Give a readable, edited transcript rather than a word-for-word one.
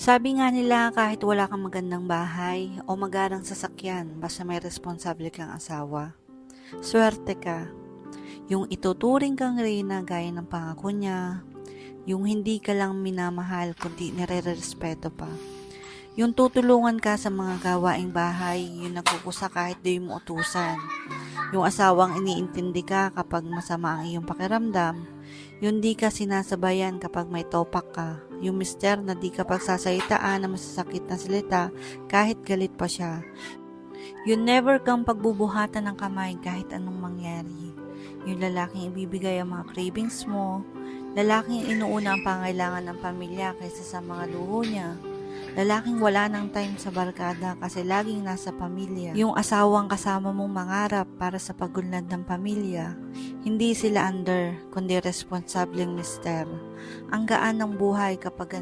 Sabi nga nila kahit wala kang magandang bahay o magarang sasakyan basta may responsable kang asawa, swerte ka. Yung ituturing kang reyna gaya ng pangako niya, yung hindi ka lang minamahal kundi nire-respeto pa. Yung tutulungan ka sa mga gawaing bahay, yung nagkukusa kahit di mo utusan. Yung asawang iniintindi ka kapag masama ang iyong pakiramdam. Yung di ka sinasabayan kapag may topak ka. Yung mister na di ka pagsasalitaan na masasakit na salita kahit galit pa siya. Yung never kang pagbubuhatan ng kamay kahit anong mangyari. Yung lalaking ibibigay ang mga cravings mo. Lalaking inuuna ang pangailangan ng pamilya kaysa sa mga luho niya. Lalaking wala ng time sa barkada kasi laging nasa pamilya. Yung asawang kasama mong mangarap para sa pagunlad ng pamilya. Hindi sila under, kundi responsableng mister. Ang gaan ng buhay kapag